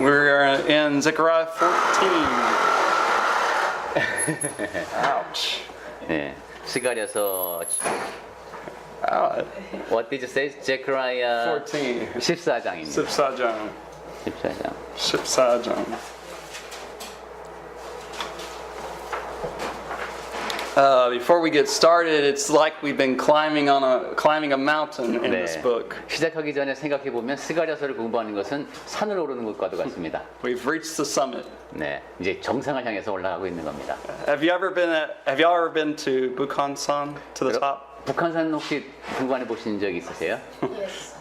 We're in Zechariah 14. Ouch. 네, 스가랴서 What did you say? Zechariah 14. 14장입니다. 14장. 14장. 14장. Before we get started, it's like we've been climbing a mountain in this book. 시작하기 전에 생각해 보면 스가랴서를 공부하는 것은 산을 오르는 것과도 같습니다. We've reached the summit. 네, 이제 정상을 향해서 올라가고 있는 겁니다. Have y'all ever been to Bukhansan, to the top? 북한산 혹시 등반해 보신 적 있으세요? Yes.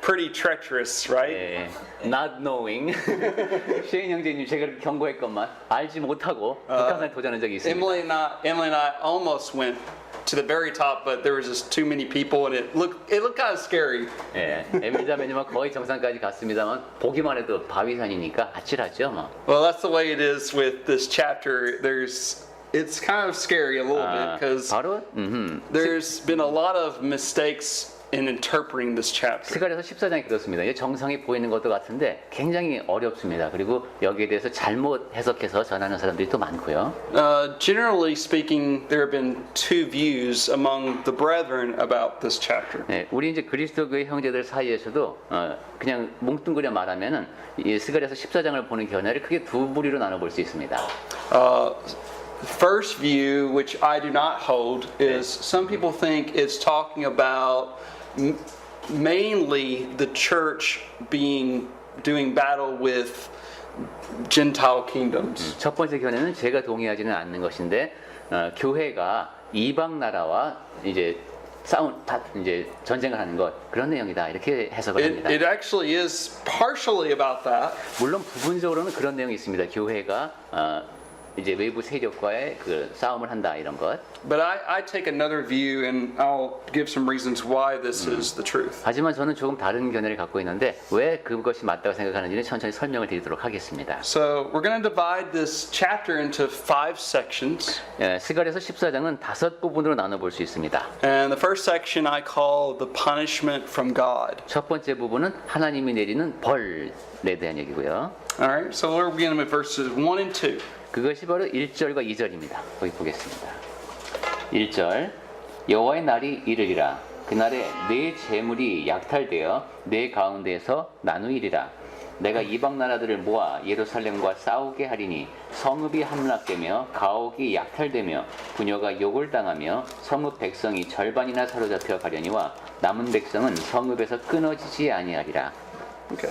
Pretty treacherous, right? 예, not knowing. 셰인 형제님 제가 그렇게 경고했건만 알지 못하고 북한산에 도전한 적이 있습니다. Emily and I almost went to the very top, but there was just too many people, and it looked kind of scary. 예, 에밀 자매님은 거의 정상까지 갔습니다만 보기만 해도 바위산이니까 아찔하죠, 뭐. Well, that's the way it is with this chapter. It's kind of scary a little bit because there's been a lot of mistakes in interpreting this chapter. 스가랴서 14장이 그렇습니다. 이게 정상이 보이는 것도 같은데 굉장히 어렵습니다. 그리고 여기에 대해서 잘못 해석해서 전하는 사람들이 또 많고요. Generally speaking, there have been two views among the brethren about this chapter. 네, 우리 이제 그리스도교의 형제들 사이에서도 그냥 뭉뚱그려 말하면은 이 스가랴서 14장을 보는 견해를 크게 두 부류로 나눠 볼 수 있습니다. First view, which I do not hold, is some people think it's talking about mainly the church doing battle with Gentile kingdoms. 첫 번째 견해는 제가 동의하지는 않는 것인데 교회가 이방 나라와 이제 이제 전쟁을 하는 것 그런 내용이다 이렇게 해석을 합니다. It actually is partially about that. 물론 부분적으로는 그런 내용이 있습니다. 교회가 이제 외부 세력과의 그 싸움을 한다 이런 것. But I take another view, and I'll give some reasons why this is the truth. 하지만 저는 조금 다른 견해를 갖고 있는데 왜 그것이 맞다고 생각하는지는 천천히 설명을 드리도록 하겠습니다. So we're going to divide this chapter into 5 sections. 스가랴서 14장은 5부분으로 나눠 볼 수 있습니다. And the first section I call the punishment from God. 첫 번째 부분은 하나님이 내리는 벌에 대한 얘기고요. All right, so we're beginning with verses 1 and 2. 그것이 바로 1절과 2절입니다. 거기 보겠습니다. 1절 여호와의 날이 이르리라. 그날에 내 재물이 약탈되어 내 가운데에서 나누이리라. 내가 이방 나라들을 모아 예루살렘과 싸우게 하리니 성읍이 함락되며 가옥이 약탈되며 부녀가 욕을 당하며 성읍 백성이 절반이나 사로잡혀 가려니와 남은 백성은 성읍에서 끊어지지 아니하리라. Okay.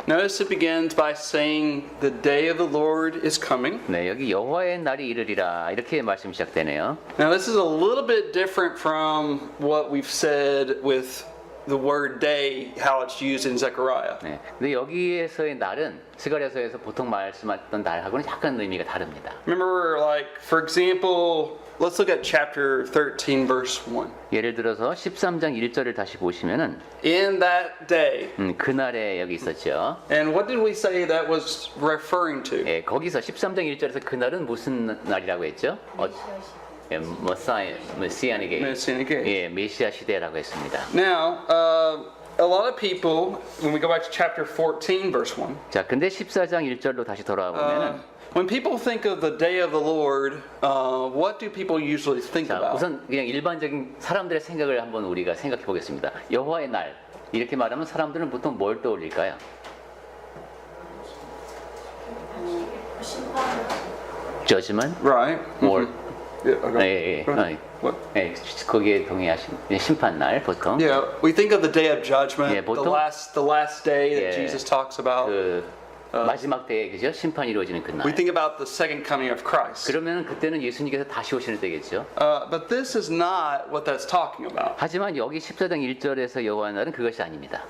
Notice it begins by saying the day of the Lord is coming. 네, 여기 여호와의 날이 이르리라 이렇게 말씀 시작되네요. Now this is a little bit different from what we've said with the word day, how it's used in Zechariah. 네, 근데 여기에서의 날은 스가랴서에서 보통 말씀하던 날하고는 약간 의미가 다릅니다. Remember, like for example, let's look at chapter 13, verse 1. 예를 들어서 13장 1절을 다시 보시면은 In that day. 그날에 여기 있었죠. And what did we say that was referring to? 예, 거기서 13장 1절에서 그날은 무슨 날이라고 했죠? 메시아닉 에이지. 예, 메시아 시대라고 했습니다. Now, a lot of people, when we go back to chapter 14, verse 1. 자, 근데 14장 1절로 다시 돌아와 보면은 When people think of the day of the Lord, what do people usually think 자, about? 우선 그냥 일반적인 사람들의 생각을 한번 우리가 생각해 보겠습니다. 여호와의 날 이렇게 말하면 사람들은 보통 뭘 떠올릴까요? Judgment? Right. Or Yeah, okay. 예, What? 예, 거기에 동의하신 심판날 보통. Yeah, we think of the day of judgment, 예, 보통 the last day that 예, Jesus talks about. 그 마지막 때에 그죠? 심판이 이루어지는 그날. We think about the second coming of Christ. 그러면 그때는 예수님께서 다시 오시는 때겠죠. But this is not what that's talking about. 하지만 여기 14장 1절에서 여호와의 날은 그것이 아닙니다.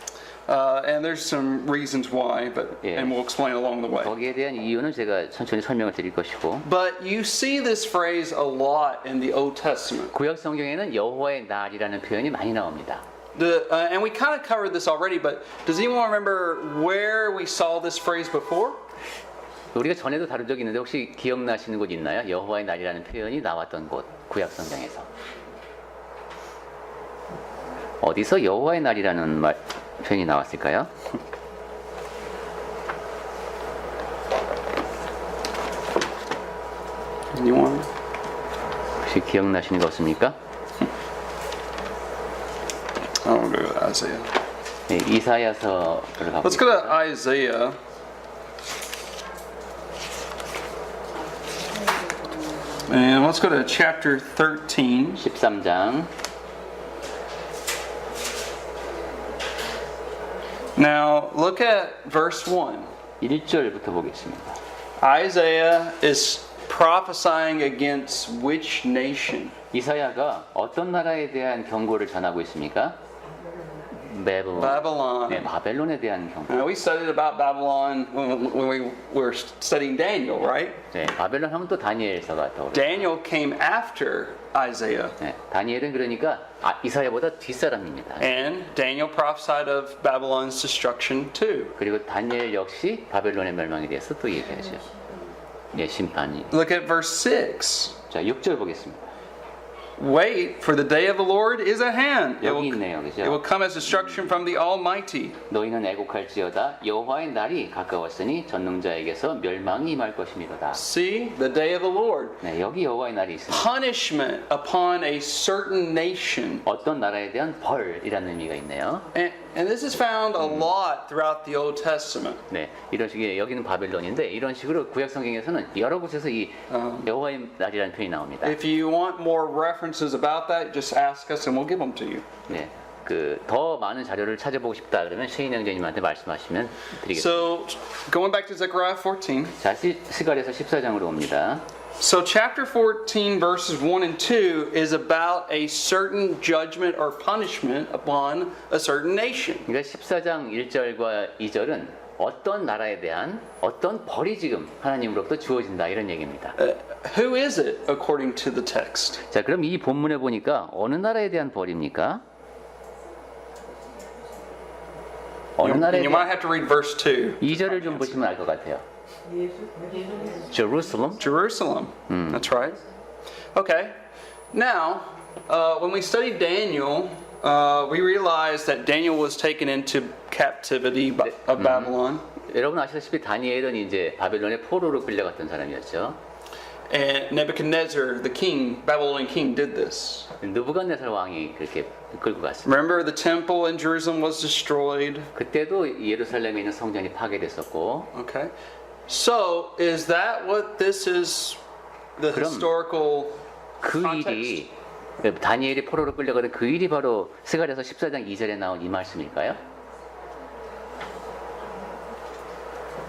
And there's some reasons why, but 예. and we'll explain along the way. 거기에 대한 이유는 제가 천천히 설명을 드릴 것이고. But you see this phrase a lot in the Old Testament. 구약 성경에는 여호와의 날이라는 표현이 많이 나옵니다. And we kind of covered this already, but does anyone remember where we saw this phrase before? 우리가 전에도 다룬 적이 있는데 혹시 기억나시는 곳 있나요? 여호와의 날이라는 표현이 나왔던 곳, 구약 성경에서. 어디서 여호와의 날이라는 표현이 나왔을까요? Anyone? 혹시 기억나시는 거 없습니까? I'll go to Isaiah. 네, 이사야서를 가보겠습니다. Let's go to Isaiah. And let's go to chapter 13. 13장. Now, look at verse 1. 1절부터 보겠습니다. Isaiah is prophesying against which nation? 이사야가 어떤 나라에 대한 경고를 전하고 있습니까? Babylon. 네, 바벨론에 대한 경고. Now, we studied about Babylon when we were studying Daniel, right? 네, 바벨론 하면 또 다니엘서가 떠오르죠. Daniel came after Isaiah. 네, 다니엘은 그러니까 이사야보다 뒷사람입니다. And Daniel prophesied of Babylon's destruction too. 그리고 다니엘 역시 바벨론의 멸망에 대해서 또 얘기하죠. 예, 심판이. Look at verse 6. 자, 6절 보겠습니다. Wait, for the day of the Lord is at hand. 여기 있네요, It will 그죠? come as destruction from the Almighty. 너희는 애곡할지어다 여호와의 날이 가까웠으니 전능자에게서 멸망이 임할 것이미로다. See, the day of the Lord. 네, 여기 여호와의 날이 있습니다. Punishment upon a certain nation. 어떤 나라에 대한 벌이라는 의미가 있네요. And this is found a lot throughout the Old Testament. 네, 이런 식의 여기는 바벨론인데 이런 식으로 구약 성경에서는 여러 곳에서 이 여호와의 날이라는 표현이 나옵니다. If you want more references about that, just ask us and we'll give them to you. 네, 그 더 많은 자료를 찾아보고 싶다 그러면 셰인 형제님한테 말씀하시면 드리겠습니다. So, going back to Zechariah 14. 자, 스가랴서 14장으로 옵니다. So chapter 14 verses 1 and 2 is about a certain judgment or punishment upon a certain nation. 그러니까 14장 1절과 2절은 어떤 나라에 대한 어떤 벌이 지금 하나님으로부터 주어진다 이런 얘기입니다. Who is it according to the text? 자, 그럼 이 본문에 보니까 어느 나라에 대한 벌입니까? 어느 나라에 You might 대한 have to read verse 2. 2절을 좀 보시면 알 것 같아요. Jerusalem. Jerusalem. That's right. Okay. Now, when we studied Daniel, we realized that Daniel was taken into captivity of Babylon. 여러분 아시다시피 다니엘은 이제 바벨론의 포로로 끌려갔던 사람이었죠. And Nebuchadnezzar, the king, Babylonian king, did this. 느부갓네살 왕이 그렇게 끌고 갔습니다. Remember, the temple in Jerusalem was destroyed. 그때도 예루살렘에 있는 성전이 파괴됐었고. Okay. So, is that what this is, the 그럼 historical 그 context? 일이 다니엘이 포로로 끌려가던 그 일이 바로 스가랴서 14장 2절에 나온 이 말씀일까요?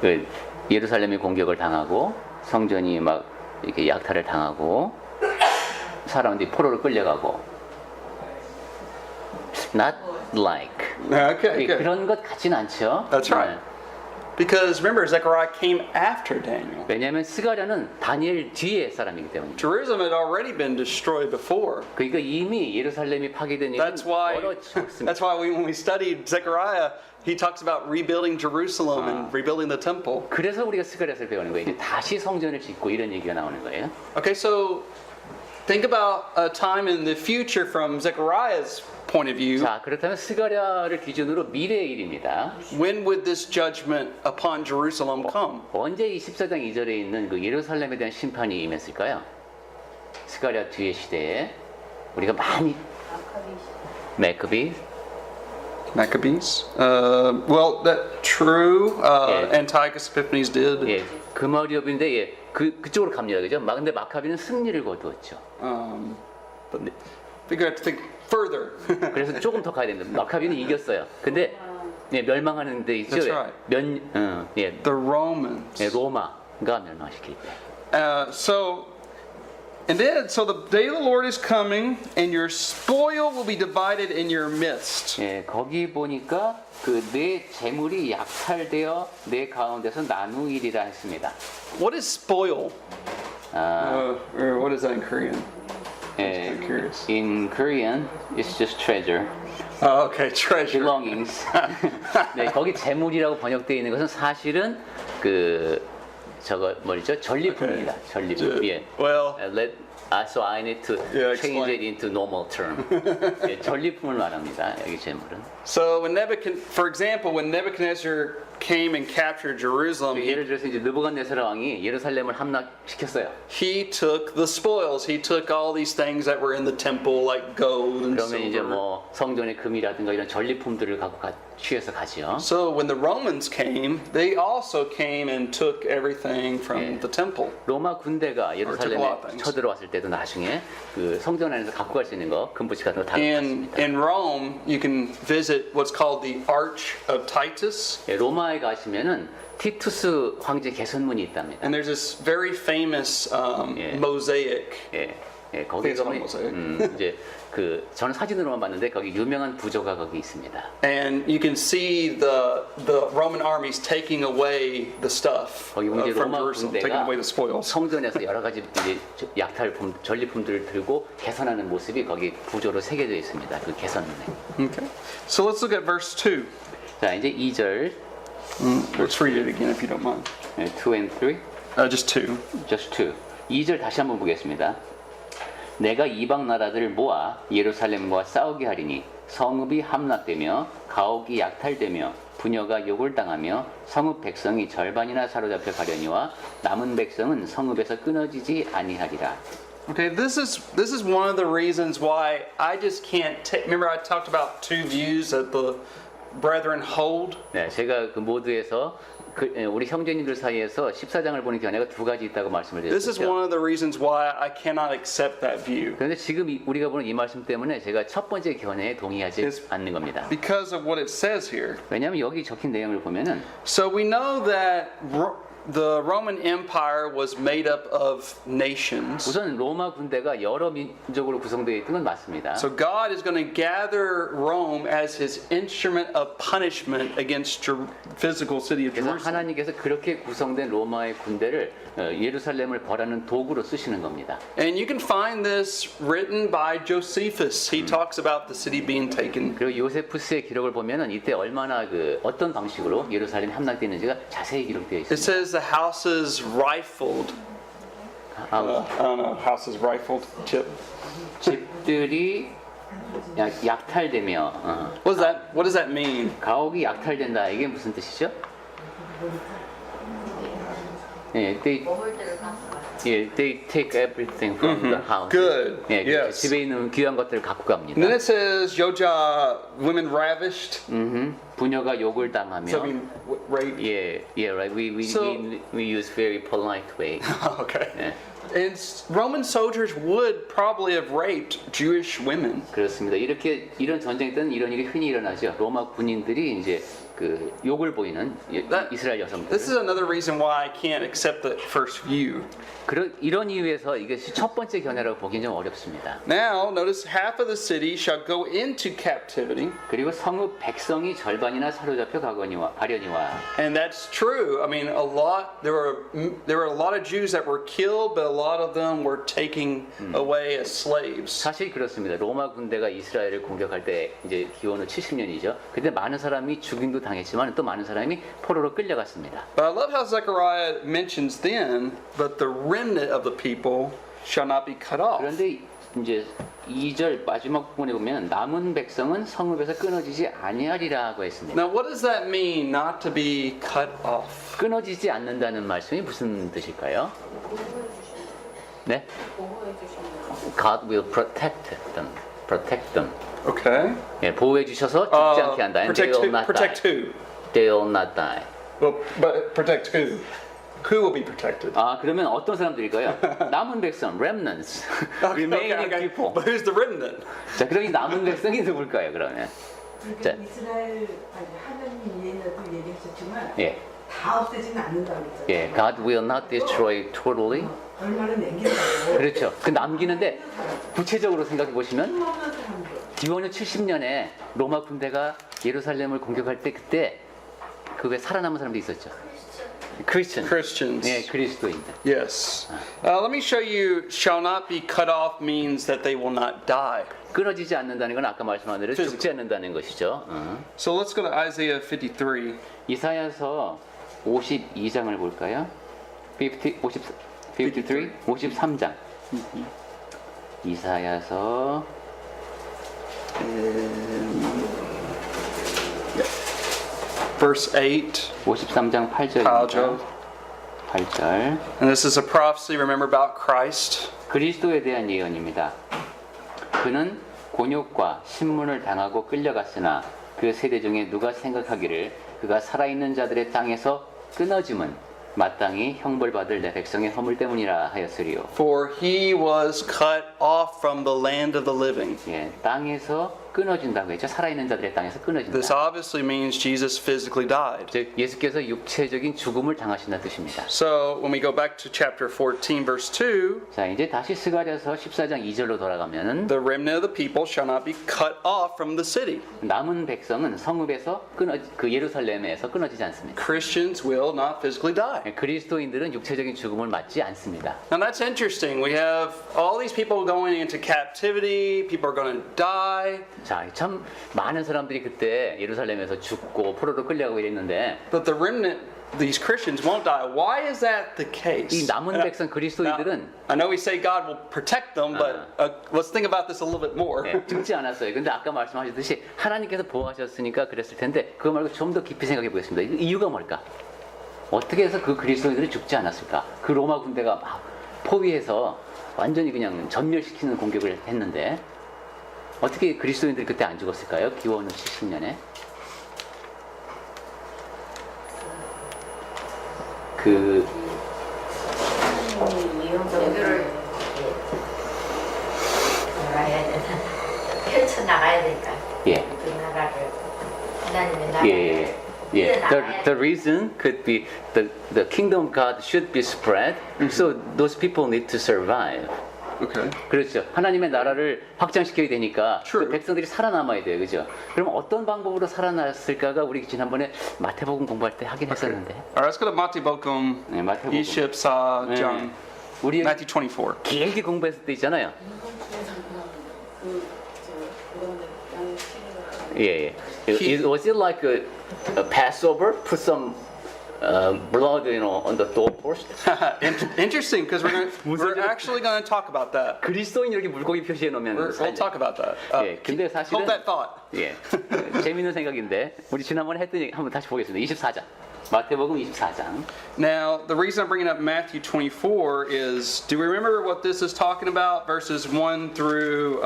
그 예루살렘이 공격을 당하고 성전이 막 이렇게 약탈을 당하고 사람들이 포로로 끌려가고 not like Okay, good. 그런 것 같지는 않죠. That's right. Because remember, Zechariah came after Daniel. 왜냐하면 스가랴는 다니엘 뒤에 사람이기 때문에. Jerusalem had already been destroyed before. 그러니까 이미 예루살렘이 파괴된 일은 That's why when we studied Zechariah, he talks about rebuilding Jerusalem and rebuilding the temple. 그래서 우리가 스가랴서를 배우는 거예요. 이제 다시 성전을 짓고 이런 얘기가 나오는 거예요. Okay, so think about a time in the future from Zechariah's point of view. 자, 그렇다면 스가랴를 기준으로 미래의 일입니다. When would this judgment upon Jerusalem come? 언제 이 14장 2절에 있는 그 예루살렘에 대한 심판이 임했을까요? 스가랴 뒤의 시대에 우리가 많이 Maccabees? Well, that true. Yeah. Antiochus Epiphanes did. 예, 금어리업인데 예, 그쪽으로 갑니다, 그죠? 근데 마카비는 승리를 거두었죠. But we got to think further. 그래서 조금 더 가야 됩니다. 마카비는 이겼어요. 근데 예, 멸망하는 데 있죠. That's right. 예, The Romans. 예, 로마가 멸망시킬 때. And then, so the day of the Lord is coming, and your spoil will be divided in your midst. 예, 거기 보니까 그 내 재물이 약탈되어 내 가운데서 나누이리라 했습니다. What is spoil? Or what is that in Korean? 예, I'm curious. in Korean, it's just treasure, Oh, okay, treasure. belongings. 네, 거기 재물이라고 번역되어 있는 것은 사실은 그 저거 뭐죠? 전리품입니다. 전리품. 예. Well, So I need to Yeah, change explain. it into normal term. 예, 전리품을 말합니다. 여기 재물은. So for example, when Nebuchadnezzar came and captured Jerusalem, 예를 들어서 이제 느부갓네살 왕이 예루살렘을 함락시켰어요. he took the spoils. He took all these things that were in the temple, like gold and 그러면 이제 silver. 뭐 성전의 금이라든가 이런 전리품들을 갖고 취해서 가지요. So when the Romans came, they also came and took everything from Yeah. the temple. 로마 군대가 예루살렘에 lot of things. 쳐들어왔을 때도 나중에 그 성전 안에서 갖고 갈 수 있는 거 금붙이 같은 거 다 갖습니다. In Rome, you can visit what's called the Arch of Titus. 예, 로마에 가시면은 티투스 황제 개선문이 있답니다. And there's this very famous Yeah. mosaic. 예, 예, 거기 It's 가면 almost 이제 그 저는 사진으로만 봤는데 거기 유명한 부조가 거기 있습니다. And you can see the Roman armies taking away the stuff 거기 이제 from 로마 Jerusalem, taking 군대가 away the spoils. 성전에서 여러 가지 이제 약탈품, 전리품들을 들고 개선하는 모습이 거기 부조로 새겨져 있습니다. 그 개선문에. Okay. So let's look at verse 2. 자, 이제 2절, Let's read it again if you don't mind. 2 and 3. Just 2. Just 2. 2절 다시 한번 보겠습니다. 내가 이방 나라들을 모아 예루살렘과 싸우게 하리니 성읍이 함락되며 가옥이 약탈되며 부녀가 욕을 당하며 성읍 백성이 절반이나 사로잡혀 가려니와 남은 백성은 성읍에서 끊어지지 아니하리라. Okay, this is one of the reasons why I just can't take. Remember, I talked about two views that the brethren hold. 네, 제가 그 모두에서 우리 형제님들 사이에서 14장을 보는 견해가 두 가지 있다고 말씀을 This is 드렸죠. one of the reasons why I cannot accept that view. 그런데 지금 우리가 보는 이 말씀 때문에 제가 첫 번째 견해에 동의하지 It's- 않는 겁니다. Because of what it says here. 왜냐하면 여기 적힌 내용을 보면은 So we know that the Roman Empire was made up of nations. 우선 로마 군대가 여러 민족으로 구성되어 있던 건 맞습니다. So God is going to gather Rome as his instrument of punishment against your physical city of 그래서 Jerusalem. 하나님께서 그렇게 구성된 로마의 군대를 예루살렘을 벌하는 도구로 쓰시는 겁니다. And you can find this written by Josephus. He talks about the city being taken. 그리고 요세푸스의 기록을 보면은 이때 얼마나 어떤 방식으로 예루살렘이 함락되는지가 자세히 기록되어 It 있습니다. says the houses rifled. I don't know, houses rifled. Chip. 집들이 약탈되며 What does that mean? 가옥이 약탈된다. 이게 무슨 뜻이죠? 예, they take everything from the house. Good. 예, Yes. 집에 있는 귀한 것들을 갖고 갑니다. And then it says Yoja, women ravished. 부녀가 욕을 당하며. So I mean, rape. Yeah, right. We use very polite way. Okay. 예, And Roman soldiers would probably have raped Jewish women. 그렇습니다. 이런 전쟁 때는 이런 일이 흔히 일어나죠. 로마 군인들이 이제 그 욕을 보이는 이스라엘 여성들. This is another reason why I can't accept the first view. 이런 이유에서 이것이 첫 번째 견해라고 보기는 좀 어렵습니다. Now, notice half of the city shall go into captivity. 그리고 성읍 백성이 절반이나 사로잡혀 가려니와. And that's true. I mean, there were a lot of Jews that were killed, but a lot of them were taken away as slaves. 사실 그렇습니다. 로마 군대가 이스라엘을 공격할 때 이제 기원은 70년이죠. 그때 많은 사람이 죽임도 당했지만 또 많은 사람이 포로로 끌려갔습니다. But I love how Zechariah mentions then, but the remnant of the people shall not be cut off. 그런데 이제 2절 마지막 부분에 보면 남은 백성은 성읍에서 끊어지지 아니하리라고 했습니다. Now, what does that mean, not to be cut off? 끊어지지 않는다는 말씀이 무슨 뜻일까요? 네? God will protect them. Protect them. Okay. 예, 보호해 주셔서 죽지 않게 한다. And they will not Protect die. who? They will not die. Well, but protect who? Who will be protected? 아, 그러면 어떤 사람들일까요? 남은 백성, remnants, remaining people. But who's the remnant? 자, 그럼 이 남은 백성이 누굴까요? 그러면 자. 이스라엘 하나님 이해도 얘기하셨지만 예, 다 없애지는 않는다고 했잖아요. 예, God will not destroy totally. 얼마나 남긴다고. 그렇죠. 그 남기는데 구체적으로 생각해 보시면 없는 사람들. 기원후 70년에 로마 군대가 예루살렘을 공격할 때 그때 그 왜 살아남은 사람도 있었죠. Christians. 예, 그리스도인들. Yes. Let me show you. Shall not be cut off means that they will not die. 끊어지지 않는다는 건 아까 말씀한 대로 죽지 않는다는 것이죠. So let's go to Isaiah 53. 이사야서 52장을 볼까요? 53? 53장. 이사야서 Verse 8. 53장 8절입니다. 8절. 8절. And this is a prophecy, remember, about Christ. 그리스도에 대한 예언입니다. 그는 곤욕과 신문을 당하고 끌려갔으나 그 세대 중에 누가 생각하기를 그가 살아있는 자들의 땅에서 끊어짐은 마땅히 형벌받을 내 백성의 허물 때문이라 하였으리요. For he was cut off from the land of the living. 예, 땅에서 끊어진다고 했죠. 살아있는 자들의 땅에서 This 끊어진다. obviously means Jesus physically died. 즉 예수께서 육체적인 죽음을 당하신다는 뜻입니다. So when we go back to chapter 14, verse 2, 자, 이제 다시 스가랴서 14장 2절로 돌아가면은 the remnant of the people shall not be cut off from the city. 남은 백성은 성읍에서 그 예루살렘에서 끊어지지 않습니다. Christians will not physically die. 예, 그리스도인들은 육체적인 죽음을 맞지 않습니다. Now that's interesting. We have all these people going into captivity, people are going to die. 자, 참 많은 사람들이 그때 예루살렘에서 죽고 포로로 끌려가고 이랬는데 But the remnant, these Christians won't die. Why is that the case? 이 남은 백성 그리스도인들은 I know we say God will protect them, but let's think about this a little bit more. 예, 죽지 않았어요. 근데 아까 말씀하셨듯이 하나님께서 보호하셨으니까 그랬을 텐데 그거 말고 좀 더 깊이 생각해 보겠습니다. 이유가 뭘까? 어떻게 해서 그 그리스도인들이 죽지 않았을까? 그 로마 군대가 막 포위해서 완전히 그냥 전멸시키는 공격을 했는데 어떻게 그리스도인들이 그때 안 죽었을까요? 기원 후 70년에 그 여기를 뭐라 해야 되나 펼쳐나가야 될까? 예. 그 나라를 하나님의 나라를 예. The reason could be the kingdom of God should be spread, so those people need to survive. Okay. 그렇죠. 하나님의 나라를 확장시켜야 되니까 True. 그 백성들이 살아남아야 돼요. 그죠? 그럼 어떤 방법으로 살아났을까가 우리 지난번에 마태복음 공부할 때 하긴 했었는데. All right, let's go to Matthi복um 네, 마태복음. 24장. 우리 Matthew 24. 길게 공부했을 때 있잖아요. 예. Was it like a Passover? Put some blood, on the doorpost? Interesting, because we're actually going to talk about that. 그리스도인 이렇게 물고기 표시해 놓으면 We'll talk about that. 예, 근데 사실은 Hold that thought. 예, 재밌는 생각인데 우리 지난번에 했던 얘기 한번 다시 보겠습니다. 24장. 마태복음 24장. Now, the reason I'm bringing up Matthew 24 is, do we remember what this is talking about? Verses 1 through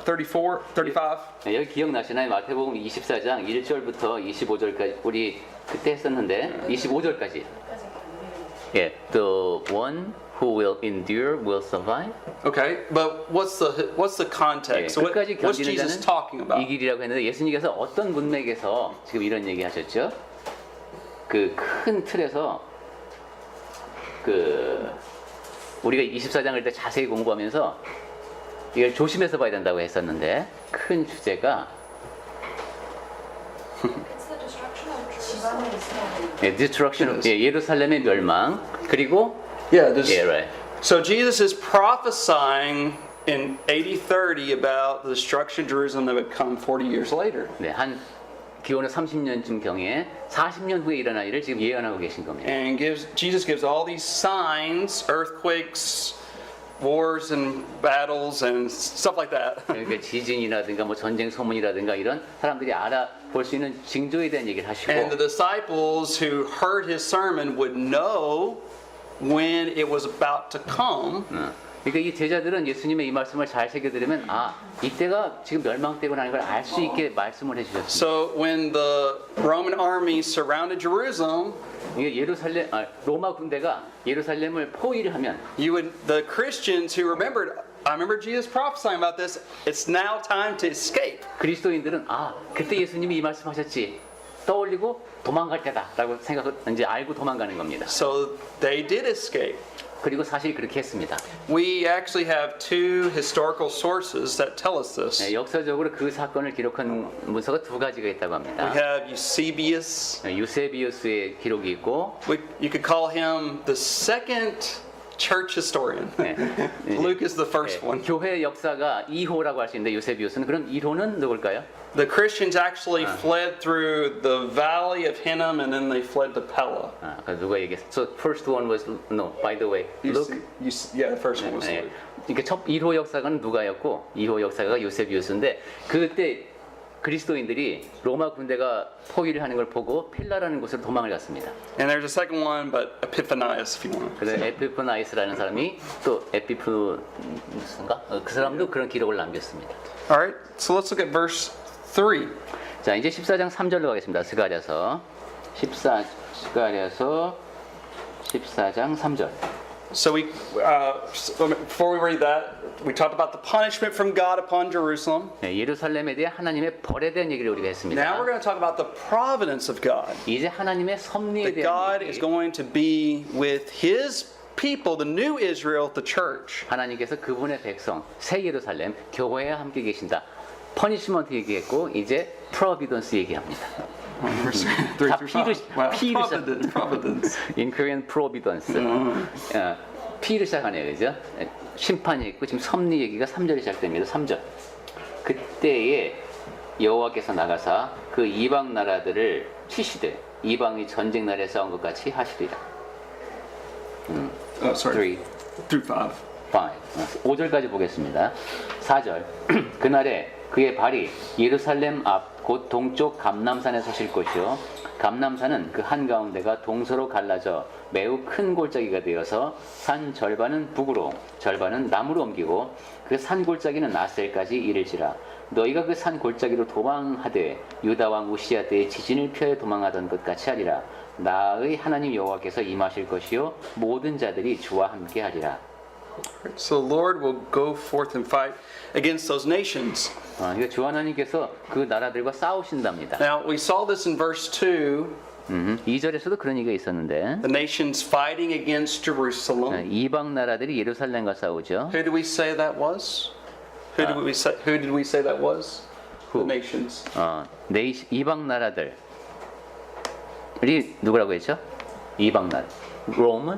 34, 35? 네, 여기 기억나시나요? 마태복음 24장 1절부터 25절까지 우리 그때 했었는데 25절까지. 예, the one who will endure will survive. Okay, but what's the 예, context? So 끝까지 what's 견디는 Jesus 자는 talking about? 이 길이라고 했는데 예수님께서 어떤 문맥에서 지금 이런 얘기 하셨죠? 그 큰 틀에서 그 우리가 24장을 때 자세히 공부하면서 이걸 조심해서 봐야 된다고 했었는데 큰 주제가 예, destruction, 예, 예루살렘의 멸망 그리고 Yeah, this, 예, right. so Jesus is prophesying in AD 30 about the destruction of Jerusalem that would come 40 years later. 네, 한 기원은 30년쯤 경에 40년 후에 일어날 일을 지금 예언하고 계신 겁니다. And Jesus gives all these signs, earthquakes, wars and battles and stuff like that. 그러니까 지진이라든가 뭐 전쟁 소문이라든가 이런 사람들이 알아볼 수 있는 징조에 대한 얘기를 하시고 And the disciples who heard his sermon would know when it was about to come. 그러니까 이 제자들은 예수님의 이 말씀을 잘 새겨들으면 아 이때가 지금 멸망때구나 하는 걸 알 수 있게 말씀을 해주셨습니다. So when the Roman army surrounded Jerusalem, 이게 로마 군대가 예루살렘을 포위를 하면 the Christians who remembered, I remember Jesus prophesying about this, it's now time to escape. 그리스도인들은 아 그때 예수님이 이 말씀하셨지 떠올리고 도망갈 때다라고 이제 알고 도망가는 겁니다. So they did escape. 그리고 사실 그렇게 했습니다. We actually have two historical sources that tell us this. 네, 역사적으로 그 사건을 기록한 문서가 두 가지가 있다고 We 합니다. have Eusebius. 유세비우스의 기록이 있고 You could call him the second church historian. 네. Luke is the first 네, one. 교회 역사가 2호라고 할 수 있는데 요세비우스는 그럼 1호는 누굴까요? The Christians actually fled through the valley of Hinnom and then they fled to Pella. 아, 그 누가 얘기했어? So first one was no. By the way, Luke. Yeah, the first one was 네. Luke. 그러니까 첫 1호 역사가는 누가였고 2호 역사가 요세비우스인데 그때 그리스도인들이 로마 군대가 포위를 하는 걸 보고 펠라라는 곳으로 도망을 갔습니다. And there's a second one, but Epiphanius, if you want. 그래서 에피프나이스라는 사람이 또 에피프누스인가? 그 사람도 그런 기록을 남겼습니다. All right, so let's look at verse 3. 자, 이제 14장 3절로 가겠습니다. 스가랴서 14장 3절. So before we read that, we talked about the punishment from God upon Jerusalem. 네, 예루살렘에 대해 하나님의 벌에 대한 얘기를 우리가 했습니다. Now we're going to talk about the providence of God. 이제 하나님의 섭리에 That 대한 God is 얘기. going to be with His people, the new Israel, the church. 하나님께서 그분의 백성, 새 예루살렘, 교회에 함께 계신다. 퍼니시먼트 얘기했고 이제 프로비던스 얘기합니다. 다 Providence. In Korean providence. P를 시작하네요, 그죠? 심판이 있고 지금 섭리 얘기가 3절에 시작됩니다. 3절. 그때에 여호와께서 나가사 그 이방 나라들을 치시되 이방이 전쟁 날에 싸운 것 같이 하시리라. Sorry. Through 5. 5절까지 보겠습니다. 4절. 그날에 그의 발이 예루살렘 앞 곧 동쪽 감람산에 서실 것이요 감람산은 그 한가운데가 동서로 갈라져 매우 큰 골짜기가 되어서 산 절반은 북으로 절반은 남으로 옮기고 그 산 골짜기는 아셀까지 이를지라. 너희가 그 산 골짜기로 도망하되 유다 왕 우시야 때에 지진을 피하여 도망하던 것 같이 하리라. 나의 하나님 여호와께서 임하실 것이요 모든 자들이 주와 함께 하리라. So the Lord will go forth and fight against those nations. 그러니까 주 하나님께서 그 나라들과 싸우신답니다. Now we saw this in verse 2. 2절에서도 그런 얘기가 있었는데 The nations fighting against Jerusalem. 이방 나라들이 예루살렘과 싸우죠. Who did we say that was? Who did we say that was? Who? The nations. 이방 나라들이 누구라고 했죠? 이방 나라. Rome.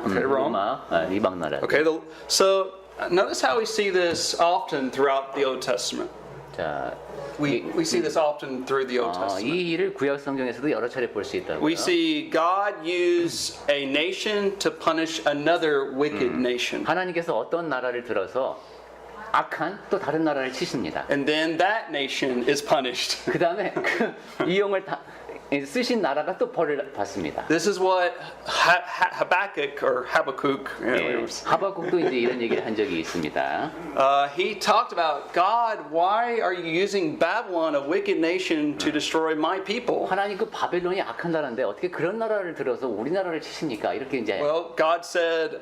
Okay, Rome. 로마. 이방 나라. Okay, so notice how we see this often throughout the Old Testament. 자, We see this often through the Old Testament. 이 일을 구약 성경에서도 여러 차례 볼 수 있다고요. We see God use a nation to punish another wicked nation. 하나님께서 어떤 나라를 들어서 악한 또 다른 나라를 치십니다. And then that nation is punished. 그 다음에 그 이용을 쓰신 나라가 또 벌을 받습니다. This is what Habakkuk 하박국도 이제 이런 얘기를 한 적이 있습니다. he talked about, God, why are you using Babylon, a wicked nation, to destroy my people? 하나님 그 바벨론이 악한 나라인데 어떻게 그런 나라를 들어서 우리나라를 치십니까? 이렇게 이제 Well, God said,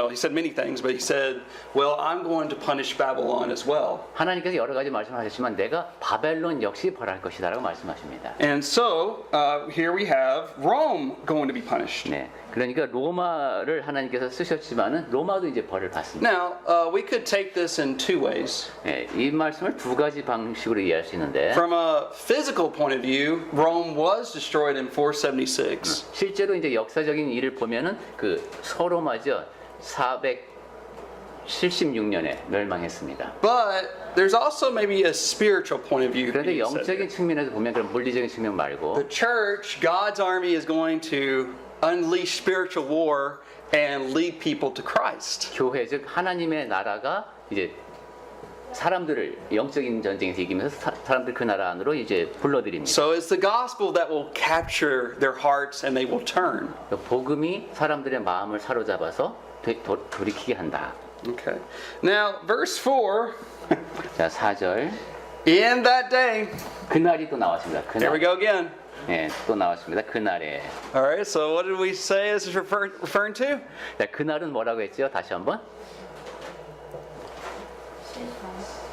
he said many things, but he said, well, I'm going to punish Babylon as well. 하나님께서 여러 가지 말씀하셨지만 내가 바벨론 역시 벌할 것이다라고 말씀하십니다. And so here we have Rome going to be punished. 네, 그러니까 로마를 하나님께서 쓰셨지만은 로마도 이제 벌을 받습니다. Now, we could take this in two ways. 네, 이 말씀을 두 가지 방식으로 이해할 수 있는데 From a physical point of view, Rome was destroyed in 476. 실제로 이제 역사적인 일을 보면은 그 서로마저 476년에 멸망했습니다. But there's also maybe a spiritual point of view. 그런데 being said 영적인 측면에서 보면 그런 물리적인 측면 말고 The church, God's army, is going to unleash spiritual war and lead people to Christ. 교회 즉 하나님의 나라가 이제 사람들을 영적인 전쟁에서 이기면서 사람들 그 나라 안으로 이제 불러들입니다. So it's the gospel that will capture their hearts and they will turn. 복음이 사람들의 마음을 사로잡아서 돌이키게 한다. Okay. Now, verse 4. 자, 4절. In that day. 그날이 또 나왔습니다. There we 그날. go again. 네, 또 나왔습니다. 그날에. All right. So what did we say this is referring to? 자, 그날은 뭐라고 했죠? 다시 한번.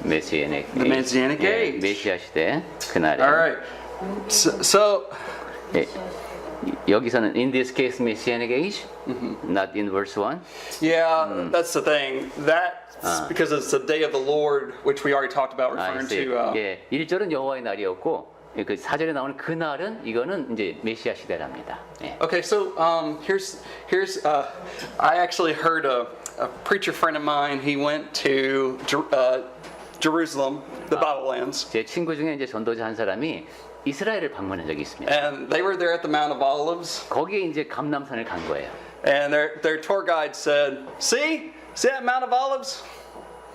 메시아닉. The Messianic age. 메시아 시대 그날에. All right. So 예, 여기서는 in this case messianic age, not in verse 1. yeah, that's the thing. That's because it's the day of the Lord, which we already talked about, referring to. 예, 1절은 여호와의 날이었고 그 4절에 나오는 그날은 이거는 이제 메시아 시대랍니다. 예. Okay, so here's I actually heard a preacher friend of mine. He went to Jerusalem, the Bible lands, 제 친구 중에 이제 전도자 한 사람이 이스라엘을 방문한 적이 있습니다. and they were there at the Mount of Olives, 거기에 이제 감람산을 간 거예요. and their tour guide said, "See that Mount of Olives?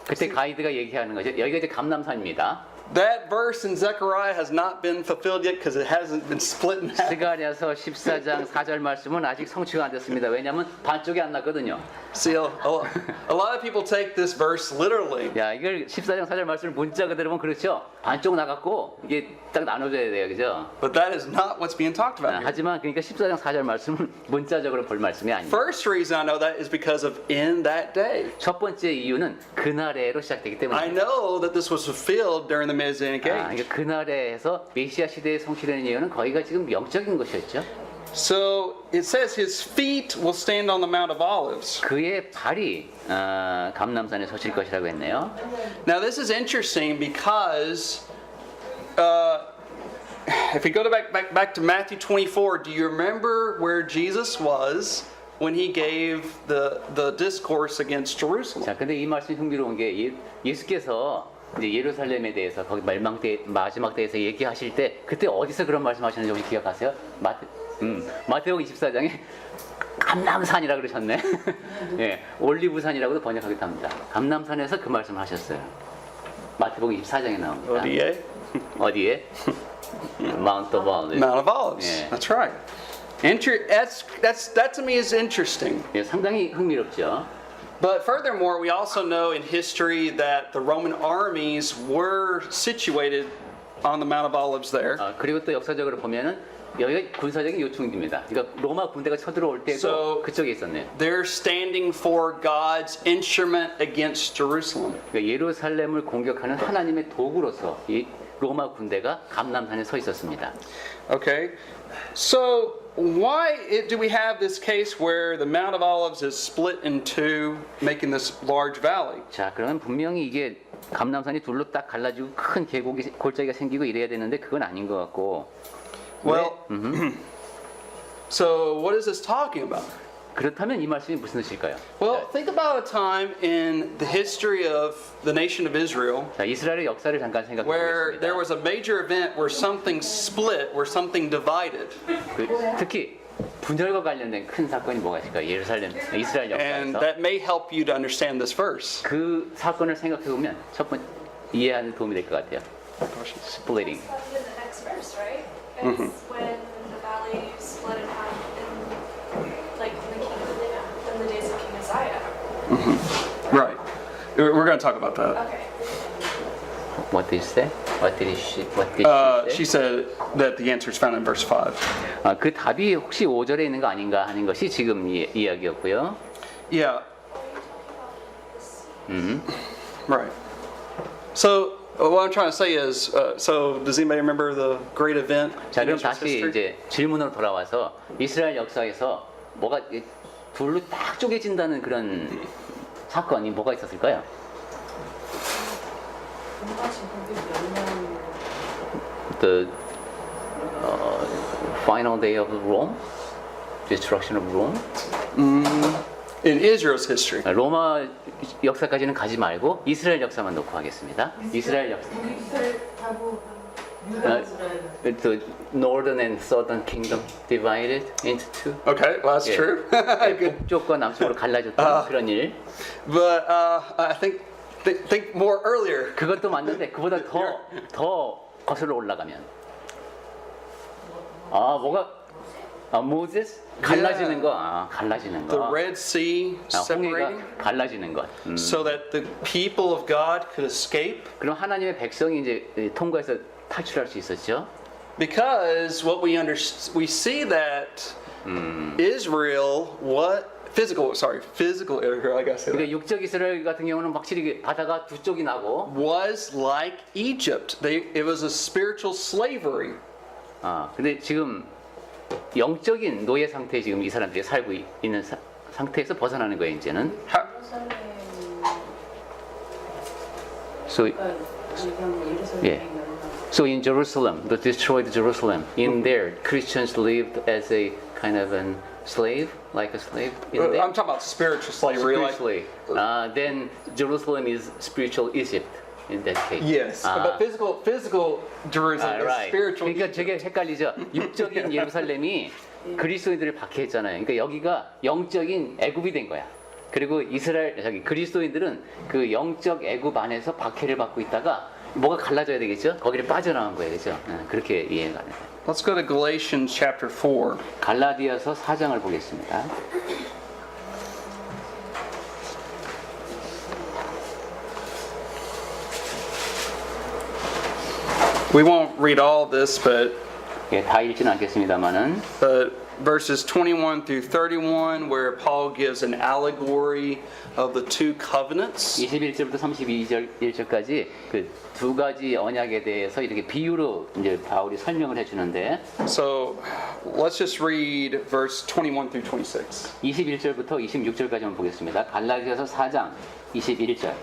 그때 가이드가 얘기하는 거죠. 여기가 이제 감람산입니다. That verse in Zechariah has not been fulfilled yet because it hasn't been split in half." 스가랴서 14장 4절 말씀은 아직 성취가 안 됐습니다. 왜냐하면 반쪽이 안 났거든요. See, a lot of people take this verse literally. 야, 이걸 14장 4절 말씀을 문자 그대로 보면 그렇죠. 반쪽 나갔고 이게 딱 나눠져야 돼요, 그죠? But that is not what's being talked about here. 하지만 그러니까 14장 4절 말씀은 문자적으로 볼 말씀이 아니에요. First reason I know that is because of in that day. 첫 번째 이유는 그날에로 시작되기 I 때문에. know that this was fulfilled during the Messianic age. 그러니까 그날에에서 메시아 시대에 성취되는 이유는 거기가 지금 영적인 것이었죠. So it says his feet will stand on the Mount of Olives. 그의 발이 감람산에 서실 것이라고 했네요. Now this is interesting because if we go back to Matthew 24, do you remember where Jesus was when he gave the discourse against Jerusalem? 자, 근데 이 말씀이 흥미로운 게 예수께서 이제 예루살렘에 대해서 거기 마지막 때에서 얘기하실 때 그때 어디서 그런 말씀하셨는지 혹시 기억하세요? 마태복음 24장에 감람산이라 그러셨네. 예, 올리브산이라고도 번역하기도 합니다. 감람산에서 그 말씀을 하셨어요. 마태복음 24장에 나옵니다. 어디에? Mount of Olives. Mount of Olives. Yeah. That's right. That to me is interesting. 예, 상당히 흥미롭죠. But furthermore, we also know in history that the Roman armies were situated on the Mount of Olives there. 그리고 또 역사적으로 보면은 여기가 군사적인 요충지입니다. 그러니까 로마 군대가 쳐들어올 때도 So, 그쪽에 있었네요. They're standing for God's instrument against Jerusalem. 그러니까 예루살렘을 공격하는 하나님의 도구로서 이 로마 군대가 감람산에 서 있었습니다. Okay, so why do we have this case where the Mount of Olives is split in two, making this large valley? 자, 그러면 분명히 이게 감람산이 둘로 딱 갈라지고 큰 계곡이 골짜기가 생기고 이래야 되는데 그건 아닌 것 같고. Well, so what is this talking about? 그렇다면 이 말씀이 무슨 뜻일까요? Well, think about a time in the history of the nation of Israel 자, 이스라엘의 역사를 잠깐 생각해 where there 보겠습니다. was a major event where something split, where something divided. 특히 분열과 관련된 큰 사건이 뭐가 있을까요? 이스라엘 And 역사에서 that may help you to understand this verse. 그 사건을 생각해 보면 첫 번째 이해하는 도움이 될 것 같아요. Splitting. That's in the next verse, right? It's when the valley split in half in the days of King Uzziah. Right. We're going to talk about that. Okay. What did he say? What did she She say? said that the answer is found in verse 5. 그 답이 혹시 5절에 있는 거 아닌가 하는 것이 지금 이야기였고요. Yeah. Right. So what I'm trying to say is, so does anybody remember the great event? 자, in 그럼 Israel's 다시 history? 이제 질문으로 돌아와서 이스라엘 역사에서 뭐가 둘로 딱 쪼개진다는 그런 사건이 뭐가 있었을까요? The final day of Rome, destruction of Rome. In Israel's history. 로마 역사까지는 가지 말고 이스라엘 역사만 놓고 하겠습니다. 이스라엘 역사. The northern and southern kingdom divided into two. Okay, well, that's 예. true. Good. 북쪽과 남쪽으로 갈라졌던 그런 일. But I think more earlier. 그것도 맞는데 그보다 더 거슬러 올라가면 모세스 갈라지는 거, 갈라지는 The 거. Red Sea separating 홍해가 갈라지는 것. so that the people of God could escape. 그럼 하나님의 백성이 이제 통과해서 탈출할 수 있었죠. Because what we see that Israel, physical Israel, I guess, 그러니까 육적 이스라엘 같은 경우는 확실히 바다가 두 쪽이 나고 was like Egypt. It was a spiritual slavery. 근데 지금 영적인 노예 상태에 지금 이 사람들이 살고 있는 상태에서 벗어나는 거예요, 이제는. So So in Jerusalem, the destroyed Jerusalem, in there, Christians lived as a kind of an slave, like a slave in there. I'm talking about spiritual slavery. Spiritually. Then Jerusalem is spiritual Egypt in that case. Yes, but physical Jerusalem is right. spiritual. 그러니까 저게 헷갈리죠. 육적인 예루살렘이 그리스도인들을 박해했잖아요. 그러니까 여기가 영적인 애굽이 된 거야. 그리고 그리스도인들은 그 영적 애굽 안에서 박해를 받고 있다가 뭐가 갈라져야 되겠죠? 거기를 빠져나간 거예요, 그렇죠? 그렇게 이해가 돼요. Let's go to Galatians chapter 4. 갈라디아서 4장을 보겠습니다. We won't read all this, but 예, 다 읽지는 않겠습니다만은 verses 21 through 31, where Paul gives an allegory of the two covenants. 21절부터 32절까지 그 두 가지 언약에 대해서 이렇게 비유로 이제 바울이 설명을 해주는데 So let's just read verse 21 through 26. 21절부터 26절까지만 보겠습니다. 갈라디아서 4장 21절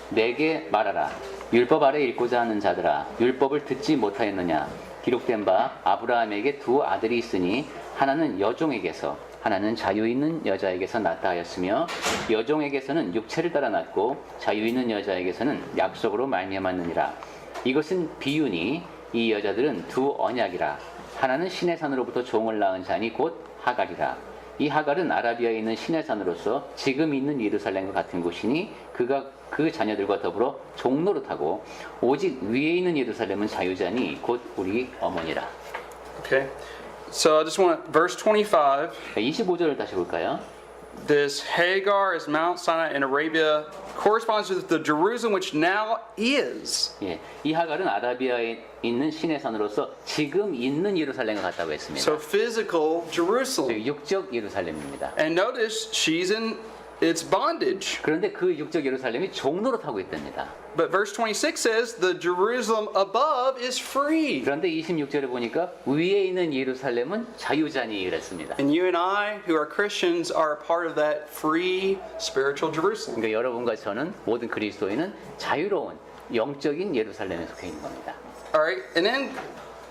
내게 말하라 율법 아래 읽고자 하는 자들아 율법을 듣지 못하였느냐 기록된 바 아브라함에게 두 아들이 있으니 하나는 여종에게서 하나는 자유 있는 여자에게서 낳다 하였으며 여종에게서는 육체를 따라 낳고 자유 있는 여자에게서는 약속으로 말미암았느니라. 이것은 비유니 이 여자들은 두 언약이라. 하나는 신의 산으로부터 종을 낳은 자니 곧 하갈이라. 이 하갈은 아라비아에 있는 신의 산으로서 지금 있는 예루살렘과 같은 곳이니 그가 그 자녀들과 더불어 종노릇하고 오직 위에 있는 예루살렘은 자유자니 곧 우리 어머니라. Okay. So I just want verse 25. 25절을 다시 볼까요? This Hagar is Mount Sinai in Arabia corresponds with the Jerusalem which now is. 예, 이 하갈은 아라비아에 있는 신의 산으로서 지금 있는 예루살렘과 같다고 했습니다. So physical Jerusalem. 육적 예루살렘입니다. And notice she's in its bondage. 그런데 그 육적 예루살렘이 종노릇하고 있답니다. But verse 26 says the Jerusalem above is free. 그런데 26절에 보니까 위에 있는 예루살렘은 자유자니 이랬습니다. And you and I, who are Christians, are a part of that free spiritual Jerusalem. 그러니까 여러분과 저는 모든 그리스도인은 자유로운 영적인 예루살렘에 속해 있는 겁니다. All right, and then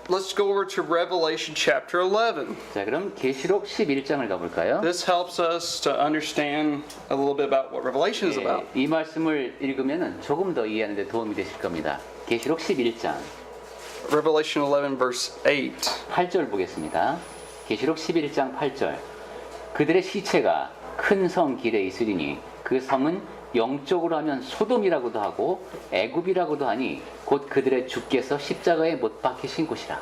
let's go over to Revelation chapter 11. 자, 그럼 계시록 11장을 가볼까요? This helps us to understand a little bit about what Revelation is about. 이 말씀을 읽으면 조금 더 이해하는 데 도움이 되실 겁니다. 계시록 11장 Revelation 11 verse 8. 8절 보겠습니다. 계시록 11장 8절 그들의 시체가 큰 성 길에 있으리니 그 성은 영적으로 하면 소돔이라고도 하고 애굽이라고도 하니 곧 그들의 주께서 십자가에 못 박히신 곳이라.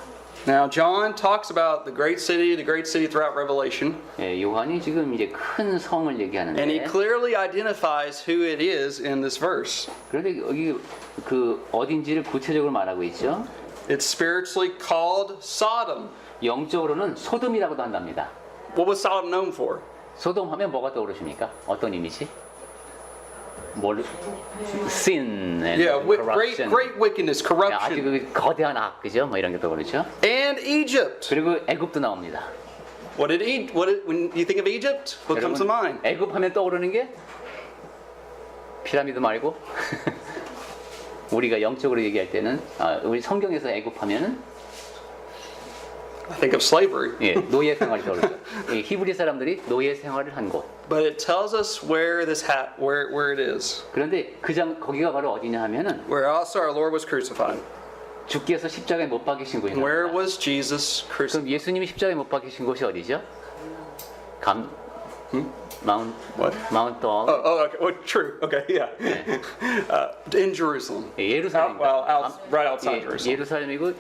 Now John talks about the great city throughout Revelation. 예, 요한이 지금 이제 큰 성을 And he 얘기하는데 clearly identifies who it is in this verse. 그런데 여기 그 어딘지를 구체적으로 말하고 있죠. It's spiritually called Sodom. 영적으로는 소돔이라고도 한답니다. What was Sodom known for? 소돔 하면 뭐가 떠오르십니까? 어떤 이미지? 뭘? sin and Yeah, corruption. great wickedness, 아주 corruption. 그 거대한 악, 그죠? 뭐 이런 게 떠오르죠. And Egypt. 그리고 애굽도 나옵니다. When you think of Egypt, what comes to mind? 애굽 하면 떠오르는 게 피라미드 말고 우리가 영적으로 얘기할 때는 우리 성경에서 애굽 하면은 I think of slavery. 예, 노예 생활이 떠오르죠. 히브리 사람들이 노예 생활을 한 곳. But it tells us where where it is. 그런데 거기가 바로 어디냐 하면은 Where also our Lord was crucified. 주께서 십자가에 못 박히신 곳입니다. Where was Jesus crucified? 그럼 예수님이 십자가에 못 박히신 곳이 어디죠? 마운트 What? 마운트 Oh, okay. Well, true. Okay, yeah. In Jerusalem. 예루살렘. Right outside Jerusalem. 예루살렘이고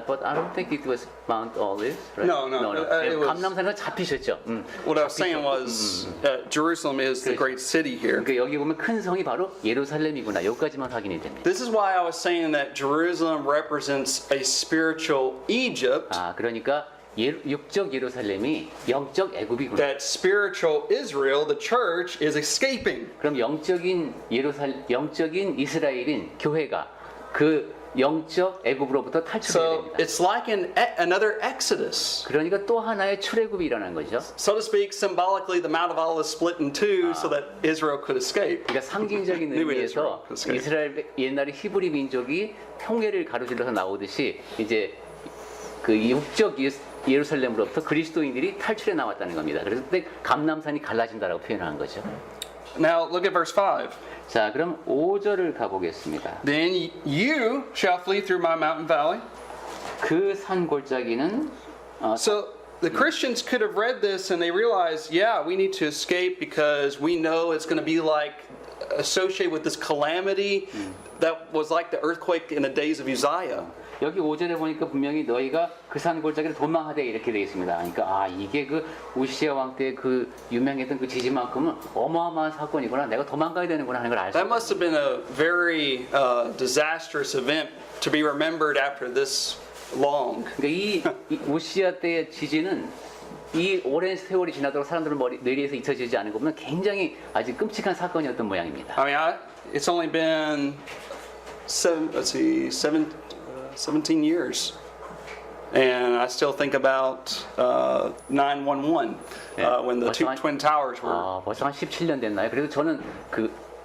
but I don't think it was Mount Olives. Right? No. It was- 감람산에서 잡히셨죠. What I was saying was Jerusalem is the great city here. 그러니까 여기 보면 큰 성이 바로 예루살렘이구나. 여기까지만 확인이 됩니다. This is why I was saying that Jerusalem represents a spiritual Egypt. 그러니까 육적 예루살렘이 영적 애굽이구나. That spiritual Israel, the church, is escaping. 그럼 영적인 이스라엘인 교회가 그 영적 애굽으로부터 탈출해야 So 됩니다. it's like another Exodus. 그러니까 또 하나의 출애굽이 일어난 거죠. So to speak, symbolically, the Mount of Olives split in two so that Israel could escape. 그러니까 상징적인 New Israel 의미에서 could escape. 이스라엘 옛날에 히브리 민족이 홍해를 가로질러서 나오듯이 이제 그 육적 예루살렘으로부터 그리스도인들이 탈출해 나왔다는 겁니다. 그래서 그때 감람산이 갈라진다라고 표현한 거죠. Now look at verse 5. 자, 그럼 5절을 가보겠습니다. Then you shall flee through my mountain valley. 그 산 골짜기는 So the Christians could have read this and they realized, yeah, we need to escape because we know it's going to be like associated with this calamity that was like the earthquake in the days of Uzziah. 여기 5절에 보니까 분명히 너희가 그 산 골짜기를 도망하되 이렇게 되어 있습니다. 그러니까 이게 그 우시아 왕 때 그 유명했던 그 지진만큼은 어마어마한 사건이구나. 내가 도망가야 되는구나 하는 걸 알 수 That 있어요. must have been a very disastrous event to be remembered after this long. 그러니까 이 우시아 때의 지진은 이 오랜 세월이 지나도록 사람들 뇌리에서 잊혀지지 않은 거 보면 굉장히 아주 끔찍한 사건이었던 모양입니다. I mean, it's only been 17 years. And I still think about 9/11 when the two twin towers were. 벌써 한 17년 됐나요? 그래도 저는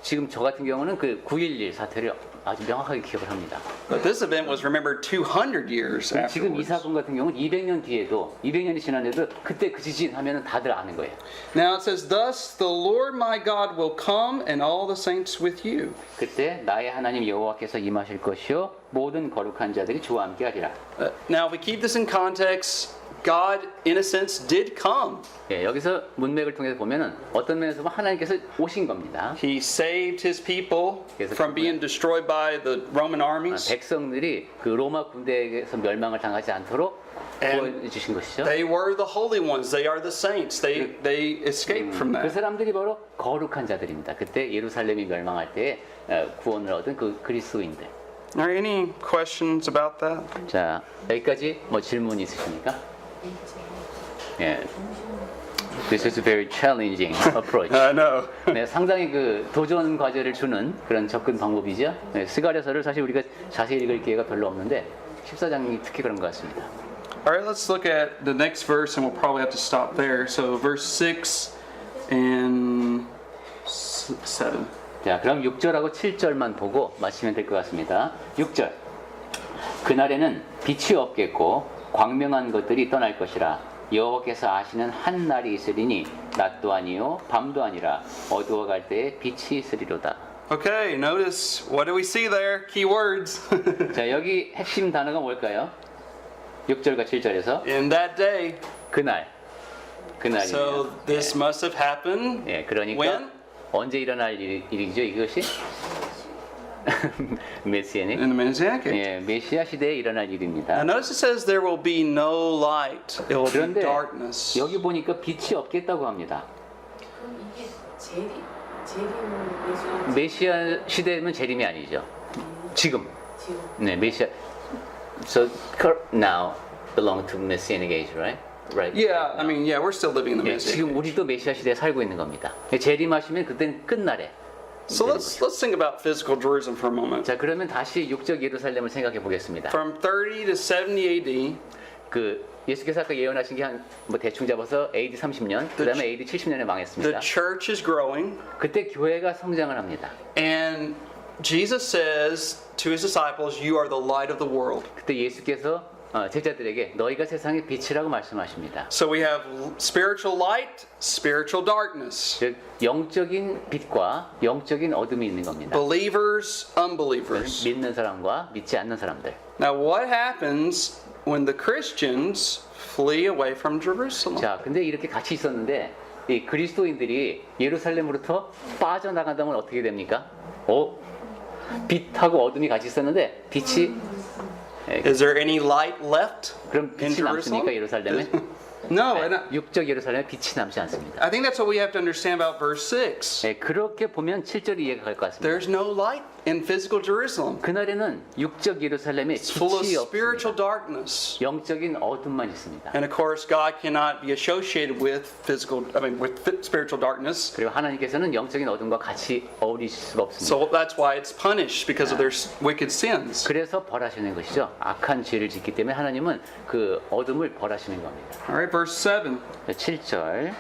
지금 저 같은 경우는 그 9.11 사태를 아주 명확하게 기억을 합니다. But this event was remembered 200 years 지금 이 afterwards. 사건 같은 경우는 200년 뒤에도 200년이 지났는데도 그때 그 지진 하면은 다들 아는 거예요. Now it says, "Thus the Lord my God will come, and all the saints with you." 그때 나의 하나님 여호와께서 임하실 것이요 모든 거룩한 자들이 주와 함께하리라. Now, if we keep this in context, God, in a sense, did come. 예, 여기서 문맥을 통해서 보면은 어떤 면에서 보면 하나님께서 오신 겁니다. He saved His people from being destroyed by the Roman armies. 백성들이 그 로마 군대에게서 멸망을 당하지 않도록 구원해 주신 것이죠. They were the holy ones. They are the saints. They escaped from 그 that. 사람들이 바로 거룩한 자들입니다. 그때 예루살렘이 멸망할 때 구원을 얻은 그 그리스도인들. Are any questions about that? 자, 여기까지 뭐 질문 있으십니까? 예. This is a very challenging approach. No. 네, 상당히 그 도전 과제를 주는 그런 접근 방법이죠. 네, 스가랴서를 사실 우리가 자세히 읽을 기회가 별로 없는데 14장이 특히 그런 것 같습니다. All right, let's look at the next verse, and we'll probably have to stop there. So, verse 6 and 7. 자, 그럼 6절하고 7절만 보고 마치면 될 것 같습니다. 6절. 그날에는 빛이 없겠고 광명한 것들이 떠날 것이라. 여호와께서 아시는 한 날이 있으리니 낮도 아니요 밤도 아니라 어두워갈 때에 빛이 있으리로다. Okay, notice, what do we see there? Key words. 자, 여기 핵심 단어가 뭘까요? 6절과 7절에서 In that day. 그날. 그날이네요. So, this must have happened. 예, 그러니까 When? 언제 일어날 일이죠, 이것이? 메시아닉? In the Messianic age. 예, 메시아 시대에 일어날 일입니다. Now, notice it says there will be no light. It will be 그런데 darkness. 여기 보니까 빛이 없겠다고 합니다. 그럼 이게 재림 예수 메시아 시대면 재림이 아니죠. 지금. 지금 네, 메시아. So now belong to Messianic age, right? Right. Yeah, I mean, yeah, we're still living in the 예, Messianic 지금 age. 우리도 메시아 시대에 살고 있는 겁니다. 재림하시면 그때는 끝날에. So let's think about physical Jerusalem for a moment. 자, 그러면 다시 육적 예루살렘을 생각해 보겠습니다. From 30 to 70 AD, 그 예수께서 아까 예언하신 게 한 뭐 대충 잡아서 AD 30년, 그다음에 AD 70년에 the 망했습니다. church is growing, 그때 교회가 성장을 합니다. and Jesus says to his disciples, "You are the light of the world." 그때 예수께서 제자들에게 너희가 세상의 빛이라고 말씀하십니다. So we have spiritual light, spiritual darkness, 즉 영적인 빛과 영적인 어둠이 있는 겁니다. believers, unbelievers. 믿는 사람과 믿지 않는 사람들. Now, what happens when the Christians flee away from Jerusalem? 자, 근데 이렇게 같이 있었는데 이 그리스도인들이 예루살렘으로부터 빠져나간다면 어떻게 됩니까? 빛하고 어둠이 같이 있었는데 빛이 Is there any light left 그럼 in 빛이 남습니까 Jerusalem? 예루살렘에? No, 네, and 육적 예루살렘에 빛이 남지 않습니다. I think that's what we have to understand about verse 6. 네, 그렇게 보면 7절이 이해가 갈 것 같습니다. There's no light in physical Jerusalem. 그날에는 육적 예루살렘에 It's full of 빛이 spiritual 없습니다. darkness. 영적인 어둠만 있습니다. And of course, God cannot be associated with spiritual darkness. 그리고 하나님께서는 영적인 어둠과 같이 어울리실 수가 없습니다. So that's why it's punished because of their wicked sins. 그래서 벌하시는 것이죠. 악한 죄를 짓기 때문에 하나님은 그 어둠을 벌하시는 겁니다. All right, verse 7. 7절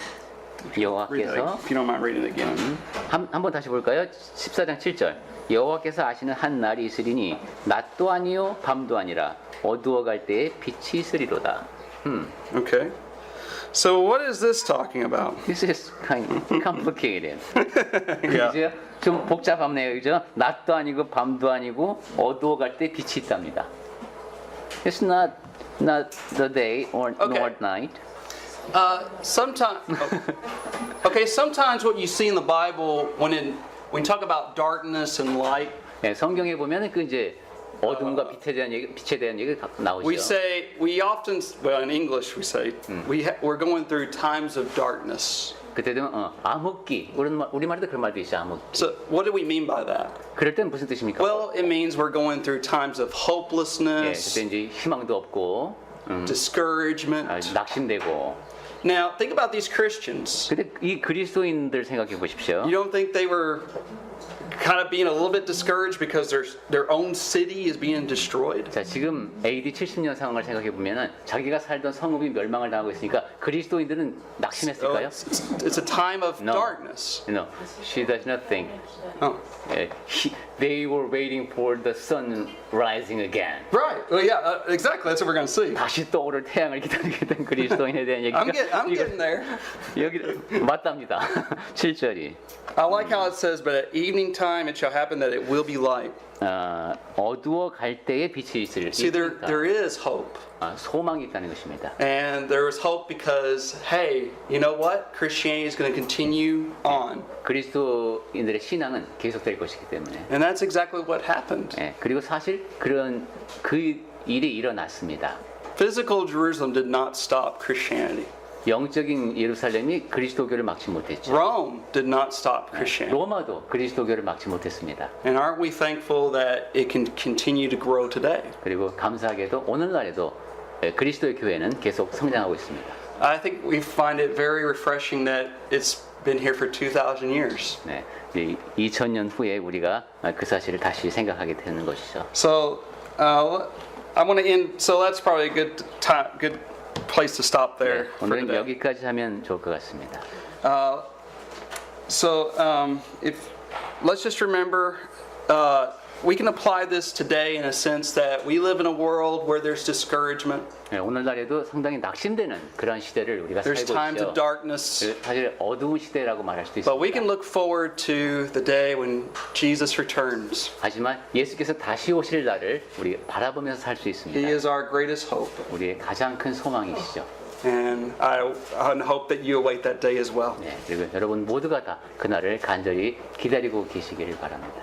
Read that, 여호와께서 if you don't mind reading it again. 한번 다시 볼까요? 14장 7절 여호와께서 아시는 한 날이 있으리니 낮도 아니요 밤도 아니라 어두워갈 때에 빛이 있으리로다. Okay. So what is this talking about? This is kind of complicated. Yeah. 그죠? 좀 복잡하네요, 그죠? 낮도 아니고 밤도 아니고 어두워갈 때 빛이 있답니다. It's not the day or Okay. nor night. Sometimes, okay. Sometimes what you see in the Bible when we talk about darkness and light, 네, 성경에 보면은 그 이제 어둠과 빛에 대한 얘기가 나오죠. we often, well, in English we say we're going through times of darkness. 그때 되면 암흑기 우리말에도 그런 말도 있죠. 암흑기. So what do we mean by that? 그럴 땐 무슨 뜻입니까? Well, it means we're going through times of 예, hopelessness, 그때 이제 희망도 없고 discouragement. 낙심되고. Now, think about these Christians. 근데 이 그리스도인들 생각해 보십시오. You don't think they were kind of being a little bit discouraged because their own city is being destroyed? 자, 지금 AD 70년 상황을 생각해 보면은 자기가 살던 성읍이 멸망을 당하고 있으니까 그리스도인들은 So 낙심했을까요? it's a time of No. darkness. No, she does not think. Oh. They were waiting for the sun rising again. Right. Well, yeah, exactly. That's what we're going to see. 다시 떠오를 태양을 기다리던 그리스도인에 대한 얘기가 I'm getting there. 여기 맞답니다. 7절이 I like how it says, but at evening time it shall happen that it will be light. 어두워 갈 때에 빛이 있으리라. See, there is hope. 소망이 있다는 것입니다. And there is hope because, hey, you know what? Christianity is going to continue on. 그리스도인들의 신앙은 계속될 것이기 때문에. And that's exactly what happened. 예, 그리고 사실 그 일이 일어났습니다. Physical Jerusalem did not stop Christianity. 영적인 예루살렘이 그리스도교를 막지 못했죠. Rome did not stop Christianity. 로마도 그리스도교를 막지 못했습니다. And aren't we thankful that it can continue to grow today? 그리고 감사하게도 오늘날에도 그리스도의 교회는 계속 성장하고 있습니다. I think we find it very refreshing that it's been here for 2,000 years. 네, 2000년 후에 우리가 그 사실을 다시 생각하게 되는 것이죠. So I want to end. So that's probably a good place to stop there. 네, For 오늘은 today. 여기까지 하면 좋을 것 같습니다. So if let's just remember, we can apply this today in a sense that we live in a world where there's discouragement. 네, 오늘날에도 상당히 낙심되는 그런 시대를 우리가 There's 살고 times of 있죠. darkness. 사실 어두운 시대라고 말할 수도 But we can 있습니다. look forward to the day when Jesus returns. 하지만 예수께서 다시 오실 날을 우리 바라보면서 살 수 He 있습니다. is our greatest hope. 우리의 가장 큰 소망이시죠. And I hope that you await that day as well. 네, 그리고 여러분 모두가 다 그날을 간절히 기다리고 계시기를 바랍니다.